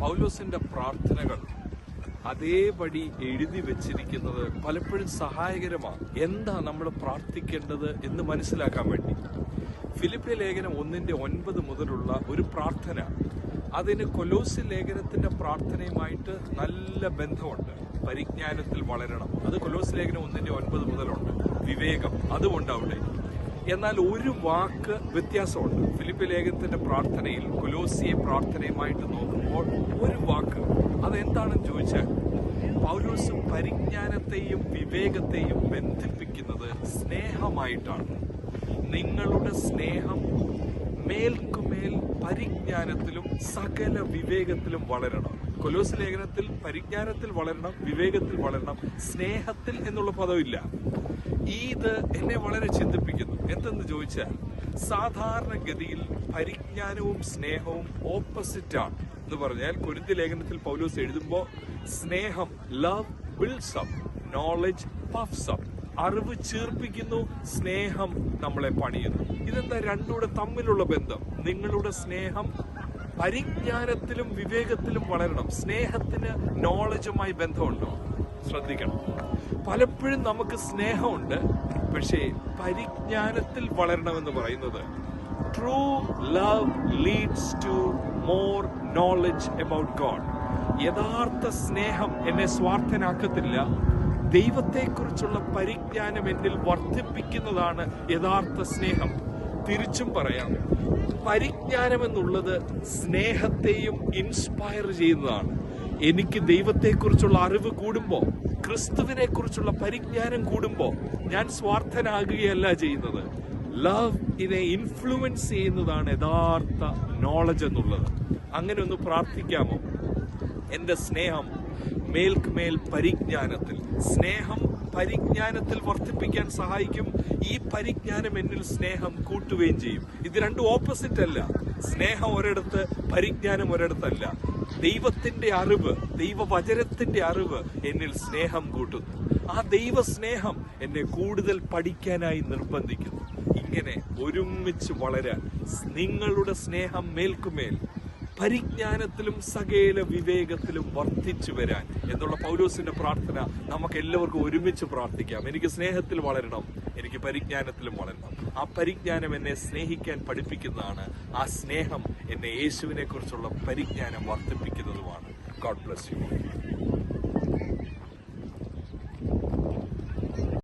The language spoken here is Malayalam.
പൗലോസിന്റെ പ്രാർത്ഥനകൾ അതേപടി എഴുതി വെച്ചിരിക്കുന്നത് പലപ്പോഴും സഹായകരമാണ്. എന്താ നമ്മൾ പ്രാർത്ഥിക്കേണ്ടത് എന്ന് മനസ്സിലാക്കാൻ വേണ്ടി. ഫിലിപ്പി ലേഖനം 1:9 മുതലുള്ള ഒരു പ്രാർത്ഥന, അതിന് കൊലോസ്യ ലേഖനത്തിന്റെ പ്രാർത്ഥനയുമായിട്ട് നല്ല ബന്ധമുണ്ട്. പരിജ്ഞാനത്തിൽ വളരണം, അത് കൊലോസ്യ ലേഖനം 1:9 മുതലുണ്ട്. വിവേകം, അതുകൊണ്ട് അവിടെ. എന്നാൽ ഒരു വാക്ക് വ്യത്യാസമുണ്ട്. ഫിലിപ്പി ലേഖനത്തിന്റെ പ്രാർത്ഥനയിൽ കൊലോസ്യ പ്രാർത്ഥനയുമായിട്ട് നോക്കുമ്പോൾ ഒരു വാക്ക്, അതെന്താണെന്ന് ചോദിച്ചാൽ പൗലോസ് പരിജ്ഞാനത്തെയും വിവേകത്തെയും ബന്ധിപ്പിക്കുന്നത് സ്നേഹമായിട്ടാണ്. നിങ്ങളുടെ സ്നേഹം മേൽക്കുമേൽ പരിജ്ഞാനത്തിലും സകല വിവേകത്തിലും വളരണം. കൊലോസ്യ ലേഖനത്തിൽ പരിജ്ഞാനത്തിൽ വളരണം, വിവേകത്തിൽ വളരണം, സ്നേഹത്തിൽ എന്നുള്ള പദമില്ല. ഇത് എന്നെ വളരെ ചിന്തിപ്പിക്കുന്നു. എന്തെന്ന് ചോദിച്ചാൽ, സാധാരണഗതിയിൽ പരിജ്ഞാനവും സ്നേഹവും ഓപ്പോസിറ്റാണ് എന്ന് പറഞ്ഞാൽ, കൊരിന്ത്യ ലേഖനത്തിൽ പൗലോസ് എഴുതുമ്പോൾ സ്നേഹം, love builds up, knowledge puffs up, അറിവ് ചീർപ്പിക്കുന്നു, സ്നേഹം നമ്മളെ പണിയുന്നു. ഇതെന്താ രണ്ടുകൂടെ തമ്മിലുള്ള ബന്ധം? നിങ്ങളുടെ സ്നേഹം പരിജ്ഞാനത്തിലും വിവേകത്തിലും വളരണം. സ്നേഹത്തിന് നോളജുമായി ബന്ധമുണ്ടോ? ശ്രദ്ധിക്കണം. പലപ്പോഴും നമുക്ക് സ്നേഹമുണ്ട്, പക്ഷേ പരിജ്ഞാനത്തിൽ വളരണമെന്ന് പറയുന്നത് true love leads to more knowledge about God. യഥാർത്ഥ സ്നേഹം എന്നെ സ്വാർത്ഥനാക്കത്തില്ല. ദൈവത്തെക്കുറിച്ചുള്ള പരിജ്ഞാനം എന്നിൽ വർദ്ധിപ്പിക്കുന്നതാണ് യഥാർത്ഥ സ്നേഹം. തിരിച്ചും പറയാം, പരിജ്ഞാനം എന്നുള്ളത് സ്നേഹത്തെയും ഇൻസ്പയർ ചെയ്യുന്നതാണ്. എനിക്ക് ദൈവത്തെക്കുറിച്ചുള്ള അറിവ് കൂടുമ്പോൾ, ക്രിസ്തുവിനെ കുറിച്ചുള്ള പരിജ്ഞാനം കൂടുമ്പോൾ ഞാൻ സ്വാർത്ഥനാകുകയല്ല ചെയ്യുന്നത്. ലവ് ഇതിനെ ഇൻഫ്ലുവൻസ് ചെയ്യുന്നതാണ് യഥാർത്ഥ നോളജ് എന്നുള്ളത്. അങ്ങനെ ഒന്ന് പ്രാർത്ഥിക്കാമോ? എന്റെ സ്നേഹം മേൽക്കുമേൽ പരിജ്ഞാനത്തിൽ. സ്നേഹം പരിജ്ഞാനത്തിൽ വർദ്ധിപ്പിക്കാൻ സഹായിക്കും. ഈ പരിജ്ഞാനം എന്നിൽ സ്നേഹം കൂട്ടുകയും ചെയ്യും. ഇത് രണ്ടും ഓപ്പോസിറ്റ് അല്ല. സ്നേഹം ഒരിടത്ത്, പരിജ്ഞാനം ഒരിടത്തല്ല. ദൈവത്തിന്റെ അറിവ്, ദൈവവചനത്തിന്റെ അറിവ് എന്നിൽ സ്നേഹം കൂട്ടുന്നു. ആ ദൈവസ്നേഹം എന്നെ കൂടുതൽ പഠിക്കാനായി നിർബന്ധിക്കുന്നു. ഇങ്ങനെ ഒരുമിച്ച് വളരാൻ നിങ്ങളുടെ സ്നേഹം മേൽക്കുമേൽ പരിജ്ഞാനത്തിലും സകല വിവേകത്തിലും വർദ്ധിച്ചു വരാൻ എന്നുള്ള പൗലോസിന്റെ പ്രാർത്ഥന നമുക്ക് എല്ലാവർക്കും ഒരുമിച്ച് പ്രാർത്ഥിക്കാം. എനിക്ക് സ്നേഹത്തിൽ വളരണം, എനിക്ക് പരിജ്ഞാനത്തിലും വളരണം. ആ പരിജ്ഞാനം എന്നെ സ്നേഹിക്കാൻ പഠിപ്പിക്കുന്നതാണ്. ആ സ്നേഹം എന്നെ യേശുവിനെ കുറിച്ചുള്ള പരിജ്ഞാനം വർദ്ധിപ്പിക്കുന്നതുമാണ്. God bless you.